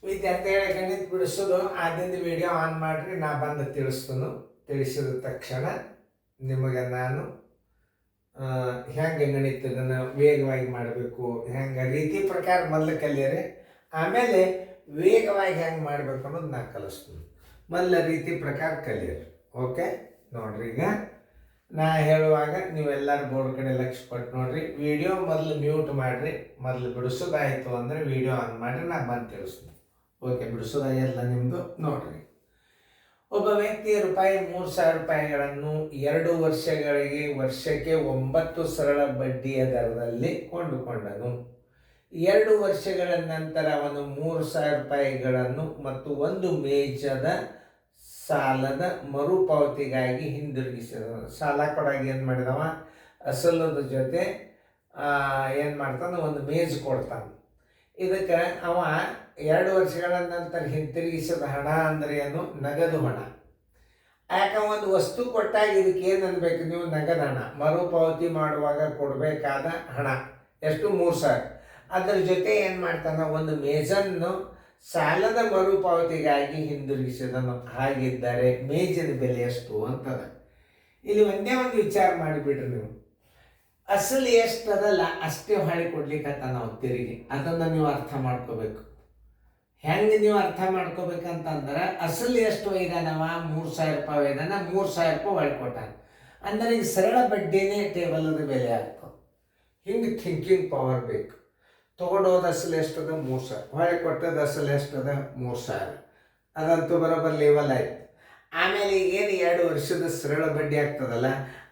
ವಿದ್ಯಾರ್ಥಿಗಳ ಗಣಿತ ಬಿಡಿಸೋದು ಆದಿಂದ ವಿಡಿಯೋ ಆನ್ ಮಾಡಿರಿ, ನಾ ಬಂದು ತಿಳಿಸಿದ ತಕ್ಷಣ ನಿಮಗೆ ನಾನು ಹೆಂಗೆ ಗಣಿತದನ್ನು ವೇಗವಾಗಿ ಮಾಡಬೇಕು, ಹೆಂಗೆ ರೀತಿ ಪ್ರಕಾರ ಮೊದಲು ಕಲಿಯರಿ, ಆಮೇಲೆ ವೇಗವಾಗಿ ಹೆಂಗೆ ಮಾಡಬೇಕು ಅನ್ನೋದು ನಾ ಕಲಿಸ್ತೀನಿ. ಮೊದಲ ರೀತಿ ಪ್ರಕಾರ ಕಲಿಯರಿ. ಓಕೆ, ನೋಡ್ರಿ, ಈಗ ನಾ ಹೇಳುವಾಗ ನೀವೆಲ್ಲರೂ ಬೋರ್ಡ್ ಕಡೆ ಲಕ್ಷ್ಯ ಕೊಟ್ಟು ನೋಡ್ರಿ. ವಿಡಿಯೋ ಮೊದಲು ಮ್ಯೂಟ್ ಮಾಡಿರಿ. ಮೊದಲು ಬಿಡಿಸೋದಾಯಿತು ಅಂದರೆ ವಿಡಿಯೋ ಆನ್ ಮಾಡಿರಿ, ನಾ ಬಂದು ತಿಳಿಸ್ತೀನಿ. ಓಕೆ, ಬಿಡಿಸೋದಾಗೆಲ್ಲ ನಿಮ್ಮದು ನೋಡ್ರಿ. ಒಬ್ಬ ವ್ಯಕ್ತಿ ₹3,000 2 ವರ್ಷಕ್ಕೆ 9 ಸರಳ ಬಡ್ಡಿಯ ದರದಲ್ಲಿ ಕೊಂಡುಕೊಂಡನು. 2 ವರ್ಷಗಳ ನಂತರ ಅವನು ₹3,000 ಮತ್ತು ಒಂದು ಮೇಜದ ಸಾಲದ ಮರುಪಾವತಿಗಾಗಿ ಹಿಂದಿರುಗಿಸಿದ. ಸಾಲ ಕೊಡಾಗ ಏನು ಮಾಡಿದವ, ಅಸಲದ ಜೊತೆ ಏನು ಮಾಡ್ತಾನೆ, ಒಂದು ಮೇಜ್ ಕೊಡ್ತಾನೆ. ಇದಕ್ಕೆ ಅವ 2 ವರ್ಷಗಳ ನಂತರ ಹಿಂತಿರುಗಿಸಿದ ಹಣ ಅಂದರೆ ಏನು, ನಗದು ಹಣ. ಯಾಕೆ ಒಂದು ವಸ್ತು ಕೊಟ್ಟಾಗ ಇದಕ್ಕೆ ಏನು ಅನ್ಬೇಕು ನೀವು, ನಗದು ಹಣ. ಮರುಪಾವತಿ ಮಾಡುವಾಗ ಕೊಡಬೇಕಾದ ಹಣ ಎಷ್ಟು, 3,000. ಅದರ ಜೊತೆ ಏನು ಮಾಡ್ತಾನೆ, ಒಂದು ಮೇಜನ್ನು ಸಾಲದ ಮರುಪಾವತಿಗಾಗಿ ಹಿಂದಿರುಗಿಸಿದನು. ಹಾಗಿದ್ದರೆ ಮೇಜಿನ ಬೆಲೆ ಎಷ್ಟು ಅಂತದ. ಇಲ್ಲಿ ಒಂದೇ ಒಂದು ವಿಚಾರ ಮಾಡಿಬಿಡ್ರಿ ನೀವು. ಅಸಲು ಎಷ್ಟು ಅದಲ್ಲ ಅಷ್ಟೇ ಹೊಳೆ ಕೊಡ್ಲಿಕ್ಕತ್ತ ನಾವು ತೆರಿಗೆ. ಅದನ್ನು ನೀವು ಅರ್ಥ ಮಾಡ್ಕೋಬೇಕು. ಹೆಂಗೆ ನೀವು ಅರ್ಥ ಮಾಡ್ಕೋಬೇಕಂತಂದ್ರೆ, ಅಸಲು ಎಷ್ಟು ಒಯ್ದಾನವ, ₹3,000 ಒಯ್ದಾನ, ₹3,000 ಹೊಳೆ ಕೊಟ್ಟಾನ ಅಂದರೆ ಈಗ ಸರಳ ಬಡ್ಡಿನೇ ಟೇಬಲದ ಬೆಲೆ ಆಗ್ತದೆ. ಹಿಂಗೆ ಥಿಂಕಿಂಗ್ ಪವರ್ ಬೇಕು. ತೊಗೊಂಡೋದ ಅಸಲು ಎಷ್ಟದ, 3,000. ಹೊಳೆ ಕೊಟ್ಟದ ಅಸಲು ಎಷ್ಟದ, 3,000. ಅದಂತೂ ಬರೋಬ್ಬರ ಲೆವೆಲ್ ಆಯ್ತು. ಆಮೇಲೆ ಈಗೇನು 2 ವರ್ಷದ ಸರಳ ಬಡ್ಡಿ ಆಗ್ತದಲ್ಲ,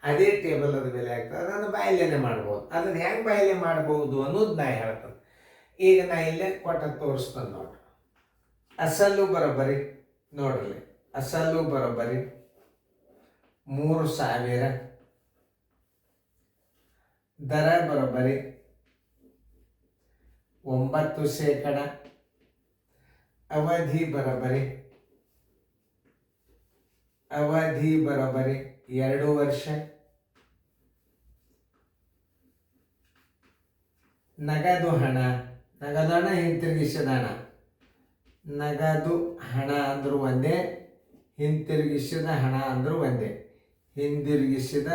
ಅದೇ ಟೇಬಲ್ ಅದು ಬೆಲೆ ಆಗ್ತದೆ. ಅದನ್ನು ಬಾಯಲ್ಲೇನೆ ಮಾಡ್ಬೋದು. ಅದನ್ನು ಹೆಂಗೆ ಬಾಯಲೆ ಮಾಡ್ಬೋದು ಅನ್ನೋದು ನಾ ಹೇಳ್ತೇನೆ. ಈಗ ನಾ ಇಲ್ಲೇ ಕೊಟ್ಟ ತೋರಿಸ್ತೇನೆ ನೋಡ್ರಿ. ಅಸಲು ಬರೋಬ್ಬರಿ ನೋಡ್ರಿ, ಅಸಲು ಬರೋಬ್ಬರಿ 3,000, ದರ ಬರೋಬ್ಬರಿ 9%, ಅವಧಿ ಬರೋಬ್ಬರಿ 2 ವರ್ಷ, ನಗದು ಹಣ ಹಿಂತಿರುಗಿಸಿದ ಹಣ. ನಗದು ಹಣ ಅಂದರೂ ಒಂದೇ, ಹಿಂತಿರುಗಿಸಿದ ಹಣ ಅಂದರೂ ಒಂದೇ. ಹಿಂದಿರುಗಿಸಿದ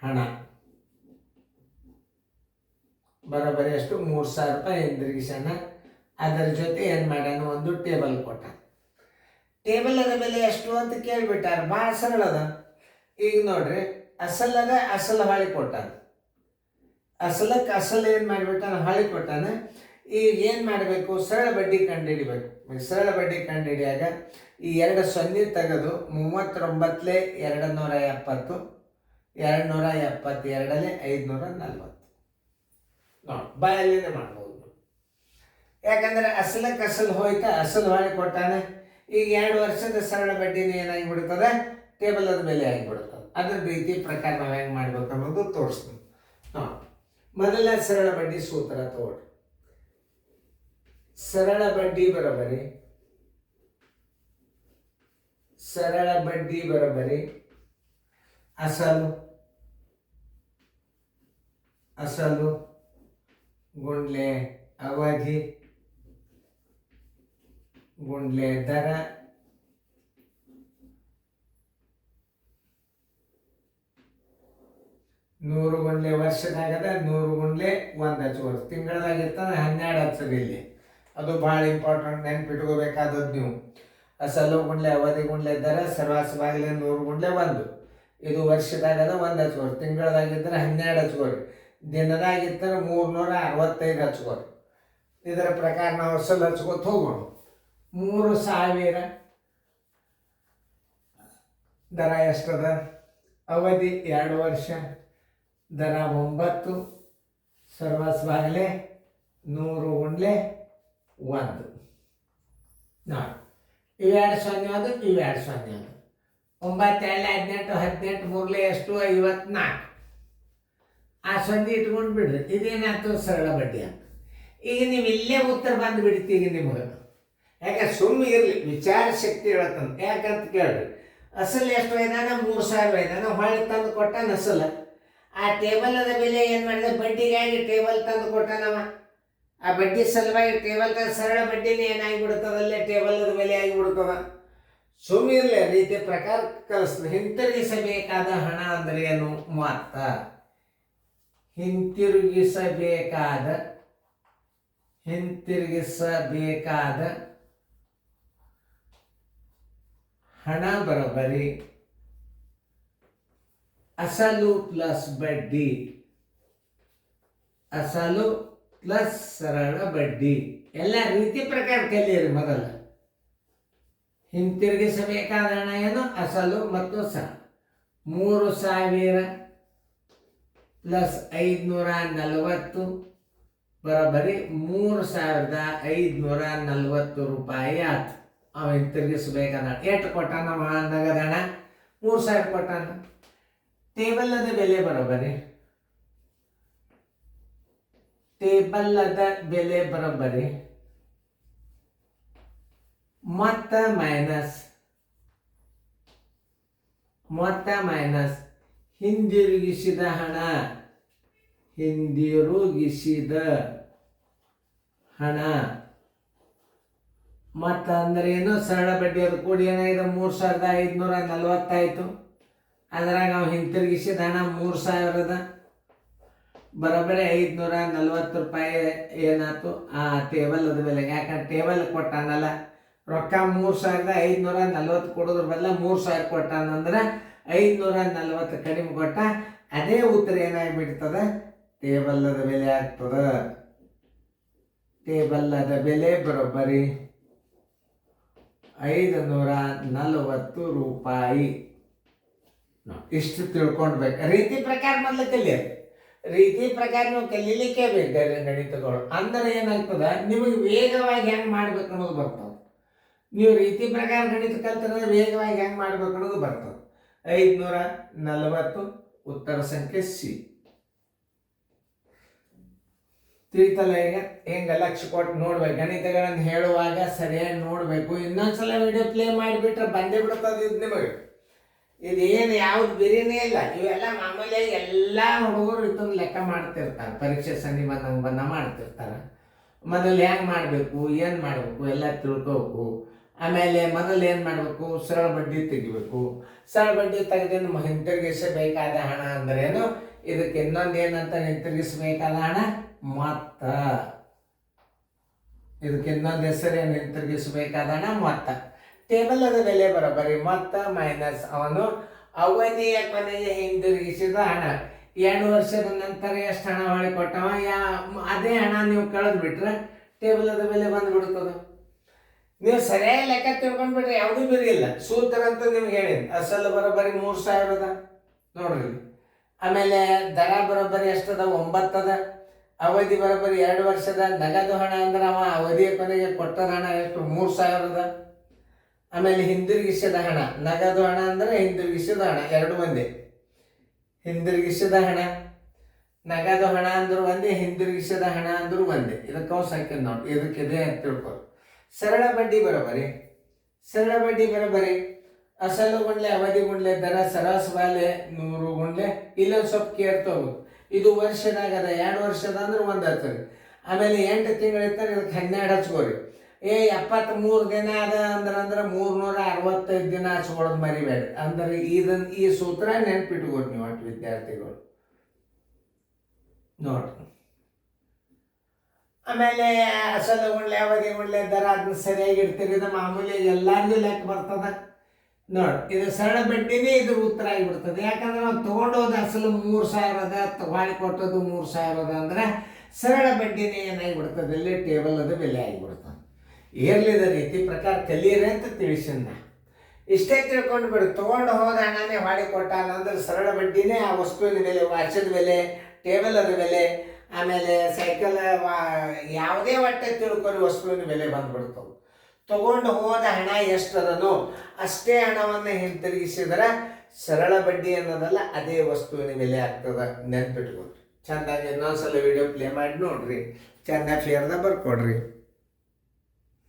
ಹಣ ಬರೋಬ್ಬರಿ ಎಷ್ಟು, ₹3,000 ಹಿಂದಿರುಗಿಸೋಣ. ಅದರ ಜೊತೆ ಏನು ಮಾಡ್ಯಾನ, ಒಂದು ಟೇಬಲ್ ಕೊಟ್ಟ. ಟೇಬಲ್ ಅದ ಬೆಲೆ ಎಷ್ಟು ಅಂತ ಕೇಳಿಬಿಟ್ಟಾರ. ಭಾಳ ಸರಳದ. ಈಗ ನೋಡ್ರಿ, ಅಸಲು ಹೊಳಿ ಕೊಟ್ಟಾನ. ಅಸಲಕ್ಕೆ ಅಸಲು ಏನು ಮಾಡಿಬಿಟ್ಟಾನ, ಹೊಳಿ ಕೊಟ್ಟಾನ. ಈಗ ಏನು ಮಾಡಬೇಕು, ಸರಳ ಬಡ್ಡಿ ಕಂಡುಹಿಡಿಬೇಕು. ಸರಳ ಬಡ್ಡಿ ಕಂಡುಹಿಡಿಯಾಗ ಈ 2 ಸೊನ್ನೆ ತೆಗೆದು 39 270, 272 540 ನೋಡಿ, ಬಾಯಲ್ಲೇನೆ ಮಾಡ್ಬೋದು. ಯಾಕಂದರೆ ಅಸಲಕ್ಕೆ ಅಸಲು ಹೋಯ್ತಾ, ಅಸಲು ಹೊಳಿ ಕೊಟ್ಟಾನೆ. ಈಗ 2 ವರ್ಷದ ಸರಳ ಬಡ್ಡಿನ ಏನಾಗಿಬಿಡ್ತದೆ, ಟೇಬಲ್ ಅದ ಬೆಲೆ ಆಗಿಬಿಡ್ತದೆ. ಅದ್ರ ರೀತಿ ಪ್ರಕಾರ ನಾವು ಹೆಂಗೆ ಮಾಡ್ಬೇಕು ಅನ್ನೋದು ತೋರಿಸ್ತೀನಿ ನೋಡಿ. ಮೊದಲ ಸರಳ ಬಡ್ಡಿ ಸೂತ್ರ ತಗೊಳ್ರಿ. ಸರಳ ಬಡ್ಡಿ ಬರೋಬ್ಬರಿ ಅಸಲು ಗುಂಡ್ಲೆ ಅವಧಿ ಗುಂಡ್ಲೆ ದರ ನೂರು ಗುಂಡ್ಲೆ ವರ್ಷದಾಗದ, 100 ಗುಂಡ್ಲೆ 1 ಹಚ್ಚುವರೆ. ತಿಂಗಳದಾಗಿರ್ತಾನೆ 12 ಹಚ್ಚೋದು. ಇಲ್ಲಿ ಅದು ಭಾಳ ಇಂಪಾರ್ಟೆಂಟ್, ನೆನ್ಪಿಟ್ಕೋಬೇಕಾದದ್ದು ನೀವು. ಅಸಲು ಗುಂಡ್ಲೆ ಅವಧಿ ಗುಂಡ್ಲೆ ದರ ಸರ್ವಾಸವಾಗಲೇ 100 ಗುಂಡ್ಲೆ 1. ಇದು ವರ್ಷದಾಗದ 1 ಹಚ್ಚುವರೆ. ತಿಂಗಳದಾಗಿದ್ದರೆ 12 ಹಚ್ಚುವರೆ. ದಿನದಾಗಿದ್ದರೆ 365 ಹಚ್ಚುವರೆ. ಇದರ ಪ್ರಕಾರ ನಾವು ಅಸಲು ಹಚ್ಕೋತ ಹೋಗೋಣ. 3,000 ದರ ಎಷ್ಟದ, ಅವಧಿ 2 ವರ್ಷ, ದರ 9, ಸರ್ವಸ್ವಾಗಲೇ 100 ಗುಂಡ್ಲೆ 1 ನೋಡಿ. ಇವೆರಡು 0 ಅದು, ಇವೆರಡು 0 ಅದು. 9 2 18, 18 3 ಎಷ್ಟು, 54. ಆ 0 ಇಟ್ಕೊಂಡು ಬಿಡ್ರಿ. ಇದೇನಾಯ್ತು, ಸರಳ ಬಡ್ಡಿ ಅಂತ. ಈಗ ನೀವು ಇಲ್ಲೇ ಉತ್ತರ ಬಂದು ಬಿಡ್ತೀವಿ ನಿಮಗೆ. ಯಾಕೆ ಸುಮ್ಮನೆ ಇರಲಿ, ವಿಚಾರ ಶಕ್ತಿ ಹೇಳ್ತಾನೆ. ಯಾಕಂತ ಕೇಳ್ರಿ, ಅಸಲು ಎಷ್ಟು ಒಯ್ದಾನ, 3,000 ಒಯ್ದಾನ. ಹೊಳ್ಳಿ ತಂದು ಕೊಟ್ಟಾನ ಅಸಲು. ಆ ಟೇಬಲದ ಬೆಲೆ ಏನು ಮಾಡಿದೆ, ಬಡ್ಡಿಗಾಗಿ ಟೇಬಲ್ ತಂದು ಕೊಟ್ಟನವ. ಆ ಬಡ್ಡಿ ಸಲುವಾಗಿ ಟೇಬಲ್ ಸರಳ ಬಡ್ಡಿನೇ ಏನಾಗಿಬಿಡ್ತದಲ್ಲೇ ಟೇಬಲದ ಬೆಲೆ ಆಗಿಬಿಡ್ತದ. ಸುಮ್ಮನೆ ರೀತಿ ಪ್ರಕಾರ ಕಲಿಸ್ತದೆ. ಹಿಂತಿರುಗಿಸಬೇಕಾದ ಹಣ ಅಂದರೆ ಏನು? ಮೊತ್ತ. ಹಿಂತಿರುಗಿಸಬೇಕಾದ ಹಣ ಬರೋಬ್ಬರಿ ಅಸಲು ಪ್ಲಸ್ ಬಡ್ಡಿ, ಅಸಲು ಪ್ಲಸ್ ಸರಳ ಬಡ್ಡಿ. ಎಲ್ಲ ರೀತಿ ಪ್ರಕಾರ ಕಲಿಯಿರಿ. ಮೊದಲು ಹಿಂತಿರುಗಿಸಬೇಕಾದ ಹಣ ಏನು? ಅಸಲು ಮತ್ತು ಸರ. 3,000 ಪ್ಲಸ್ 540 ಬರೋಬ್ಬರಿ 3,540 ರೂಪಾಯಿ ಆಯ್ತು. ಅವ ಹಿಂತಿರುಗಿಸ್ಬೇಕನ್ನ ಎಷ್ಟು ಕೊಟ್ಟಾನ? ನಗದ ಹಣ 3,000 ಕೊಟ್ಟಾನ. ಟೇಬಲ್ಲದ ಬೆಲೆ ಬರೋಬ್ಬರಿ, ಟೇಬಲ್ಲದ ಬೆಲೆ ಬರೋಬ್ಬರಿ ಮೊತ್ತ ಮೈನಸ್ ಹಿಂದಿರುಗಿಸಿದ ಹಣ, ಮೊತ್ತ ಅಂದ್ರೆ ಏನು? ಸರಳ ಬಡ್ಡಿ. ಅದು ಕೂಡಿ ಏನಾಗಿದೆ? 3,540 ಆಯಿತು. ಅದ್ರಾಗ ನಾವು ಹಿಂತಿರುಗಿಸಿದ ಹಣ 3,000 ಬರೋಬ್ಬರಿ 540 ರೂಪಾಯಿ ಏನಾಯ್ತು? ಆ ಟೇಬಲದ ಬೆಲೆ. ಯಾಕಂದ್ರೆ ಟೇಬಲ್ ಕೊಟ್ಟಾನಲ್ಲ ರೊಕ್ಕ 3,540 ಕೊಡೋದ್ರ ಬದಲ 3,000 ಕೊಟ್ಟಾನಂದ್ರೆ 540 ಕಡಿಮೆ ಕೊಟ್ಟ. ಅದೇ ಉತ್ತರ ಏನಾಗಿಬಿಡ್ತದ? ಟೇಬಲ್ಲದ ಬೆಲೆ ಆಗ್ತದ. ಟೇಬಲ್ಲದ ಬೆಲೆ ಬರೋಬ್ಬರಿ 540 ರೂಪಾಯಿ. ಇಷ್ಟು ತಿಳ್ಕೊಳ್ಬೇಕು. ರೀತಿ ಪ್ರಕಾರ ಮೊದಲು ಕಲಿಯೋದು. ರೀತಿ ಪ್ರಕಾರ ನೀವು ಕಲೀಲಿಕ್ಕೆ ಬೇಕು ಗಣಿತಗಳು. ಅಂದ್ರೆ ಏನಾಗ್ತದ, ನಿಮಗೆ ವೇಗವಾಗಿ ಹೆಂಗೆ ಮಾಡ್ಬೇಕು ಅನ್ನೋದು ಬರ್ತದೆ. ನೀವು ರೀತಿ ಪ್ರಕಾರ ಗಣಿತ ಕಲ್ತಂದ್ರೆ ವೇಗವಾಗಿ ಹೆಂಗೆ ಮಾಡ್ಬೇಕು ಅನ್ನೋದು ಬರ್ತದೆ. 540 ಉತ್ತರ ಸಂಖ್ಯೆ ಸಿ. ತಿಳಿತಲ್ಲ? ಈಗ ಹೆಂಗ ಲಕ್ಷ ಕೊಟ್ಟು ನೋಡ್ಬೇಕು. ಗಣಿತಗಳನ್ನು ಹೇಳುವಾಗ ಸರಿಯಾಗಿ ನೋಡ್ಬೇಕು. ಇನ್ನೊಂದ್ಸಲ ವಿಡಿಯೋ ಪ್ಲೇ ಮಾಡಿಬಿಟ್ರೆ ಬಂದೇ ಬಿಡ್ತದೆ ಇದು ನಿಮಗೆ. ಇದೇನು ಯಾವ್ದು ಬೇರೆನೇ ಇಲ್ಲ. ಇವೆಲ್ಲ ಮಾಮೂಲಿಯಾಗಿ ಎಲ್ಲ ಹುಡುಗರು ಇದೊಂದು ಲೆಕ್ಕ ಮಾಡ್ತಿರ್ತಾರೆ. ಪರೀಕ್ಷೆ ಸನ್ನಿ ಬಂದ ಮಾಡ್ತಿರ್ತಾರೆ. ಮೊದಲು ಹೆಂಗೆ ಮಾಡಬೇಕು, ಏನು ಮಾಡಬೇಕು ಎಲ್ಲ ತಿಳ್ಕೋಬೇಕು. ಆಮೇಲೆ ಮೊದಲು ಏನು ಮಾಡಬೇಕು? ಸರಳ ಬಡ್ಡಿ ತೆಗಿಬೇಕು. ಸರಳ ಬಡ್ಡಿ ತೆಗೆದು ಹಿಂತಿರುಗಿಸಬೇಕಾದ ಹಣ ಅಂದ್ರೇನು? ಇದಕ್ಕೆ ಇನ್ನೊಂದು ಏನಂತ? ಹಿಂತಿರುಗಿಸಬೇಕಾದ ಹಣ ಮೊತ್ತ. ಇದಕ್ಕೆ ಇನ್ನೊಂದು ಹೆಸರೇನು? ಹಿಂತಿರುಗಿಸಬೇಕಾದ ಹಣ ಮೊತ್ತ. ಟೇಬಲದ ಬೆಲೆ ಬರೋಬ್ಬರಿ ಮೊತ್ತ ಮೈನಸ್ ಅವನು ಅವಧಿಯ ಕೊನೆಗೆ ಹಿಂದಿರುಗಿಸಿದ ಹಣ. 2 ವರ್ಷದ ನಂತರ ಎಷ್ಟು ಹಣ ಹೊಳೆ ಕೊಟ್ಟವ, ಅದೇ ಹಣ ನೀವು ಕಳೆದು ಬಿಟ್ರೆ ಟೇಬಲದ ಬೆಲೆ ಬಂದ್ಬಿಡ್ತದೆ. ನೀವು ಸರಿಯಾಗಿ ಲೆಕ್ಕ ತಿಳ್ಕೊಂಡ್ಬಿಟ್ರೆ ಯಾವುದೂ ಬಿರಿಲ್ಲ. ಸೂತ್ರ ಅಂತ ನಿಮ್ಗೆ ಹೇಳಿದ್ ಅಸಲು ಬರೋಬ್ಬರಿ 3,000 ನೋಡ್ರಿ. ಆಮೇಲೆ ದರ ಬರೋಬ್ಬರಿ ಎಷ್ಟದ? 9. ಅವಧಿ ಬರೋಬ್ಬರಿ 2 ವರ್ಷದ. ನಗದು ಹಣ ಅಂದ್ರೆ ಅವ ಅವಧಿಯ ಕೊನೆಗೆ ಕೊಟ್ಟದ ಹಣ ಎಷ್ಟು? 3,000. ಆಮೇಲೆ ಹಿಂದಿರುಗಿಸಿದ ಹಣ, ನಗದು ಹಣ ಅಂದ್ರೆ ಹಿಂದಿರುಗಿಸಿದ ಹಣ, ಎರಡು ಒಂದೇ. ಹಿಂದಿರುಗಿಸಿದ ಹಣ, ನಗದು ಹಣ ಅಂದ್ರೂ ಒಂದೇ, ಹಿಂದಿರುಗಿಸಿದ ಹಣ ಅಂದ್ರೂ ಒಂದೇ. ಇದಕ್ಕೆ ಕೌಸ್ ಹಾಕಿದ್ ನೋಡಿ. ಇದಕ್ಕಿದೆ ಅಂತ ತಿಳ್ಕೊ. ಸರಳ ಬಡ್ಡಿ ಬರೋಬ್ಬರಿ ಅಸಲು ಗುಂಡ್ಲೆ ಅವಧಿ ಗುಂಡ್ಲೆ ದರ ಸರಾಸ ಬಾಲೆ 100 ಗುಂಡ್ಲೆ. ಇಲ್ಲೊಂದು ಸ್ವಲ್ಪ ಕೇರ್ ತಗೋಬೇಕು. ಇದು ವರ್ಷದಾಗದ. 2 ವರ್ಷದ ಅಂದ್ರೆ 1 ಹಚ್ಚಿರಿ. ಆಮೇಲೆ 8 ತಿಂಗಳಿರ್ತಾರೆ. ಇದಕ್ಕೆ 12 ಹಚ್ಕೋರಿ. 73 ದಿನ ಅದ ಅಂದ್ರೆ 365 ದಿನ ಹಚ್ಕೊಳ್ಳೋದು ಮರಿಬೇಡ. ಅಂದ್ರೆ ಈ ಸೂತ್ರ ನೆನ್ಪಿಟ್ಕೋರಿ ನೀವು ಅಷ್ಟು ವಿದ್ಯಾರ್ಥಿಗಳು ನೋಡ್ರಿ. ಆಮೇಲೆ ಅಸಲು ಗುಂಡ್ಲೆ ಅವಧಿ ಗುಂಡ್ಲೆ ದರ ಅದನ್ನ ಸರಿಯಾಗಿ ಇಡ್ತೀರಿ. ಇದು ಮಾಮೂಲಿ ಎಲ್ಲರಿಗೂ ಲೆಕ್ಕ ಬರ್ತದ ನೋಡಿ. ಇದು ಸರಳ ಬಡ್ಡಿನೇ ಇದ್ರ ಉತ್ತರ ಆಗಿಬಿಡ್ತದೆ. ಯಾಕಂದ್ರೆ ನಾವು ತೊಗೊಂಡೋದ ಅಸಲು 3,000 ತಗೊಳ್ಳಿ ಕೊಟ್ಟದ್ದು 3,000 ಅಂದ್ರೆ ಸರಳ ಬಡ್ಡಿನೇ ಏನಾಗಿಬಿಡ್ತದೆ? ಇಲ್ಲಿ ಟೇಬಲ್ ಅದು ಬೆಲೆ ಆಗಿಬಿಡ್ತದೆ. ಇರ್ಲಿದ ರೀತಿ ಪ್ರಕಾರ ಕಲೀರಿ ಅಂತ ತಿಳಿಸಿದ. ಇಷ್ಟೇ ತಿಳ್ಕೊಂಡು ಬಿಡು. ತೊಗೊಂಡು ಹೋದ ಹಣನೇ ಹೊಳಿ ಕೊಟ್ಟಾನ ಅಂದ್ರೆ ಸರಳ ಬಡ್ಡಿನೇ ಆ ವಸ್ತುವಿನ ಬೆಲೆ, ವಾಚದ ಬೆಲೆ, ಟೇಬಲದ ಬೆಲೆ, ಆಮೇಲೆ ಸೈಕಲ್ ಯಾವುದೇ ಒಟ್ಟೆ ತಿಳ್ಕೊಂಡು ವಸ್ತುವಿನ ಬೆಲೆ ಬಂದ್ಬಿಡ್ತವೆ. ತಗೊಂಡು ಹೋದ ಹಣ ಎಷ್ಟದನೋ ಅಷ್ಟೇ ಹಣವನ್ನು ಹಿಂತಿರುಗಿಸಿದ್ರೆ ಸರಳ ಬಡ್ಡಿ ಅನ್ನೋದಲ್ಲ, ಅದೇ ವಸ್ತುವಿನ ಬೆಲೆ ಆಗ್ತದ. ನೆನ್ಪಿಟ್ಕೊಡ್ರಿ. ಚೆಂದಾಗಿ ಇನ್ನೊಂದ್ಸಲ ವಿಡಿಯೋ ಪ್ಲೇ ಮಾಡಿ ನೋಡ್ರಿ. ಚೆಂದ ಫೇರ್ದ ಬರ್ಕೊಡ್ರಿ.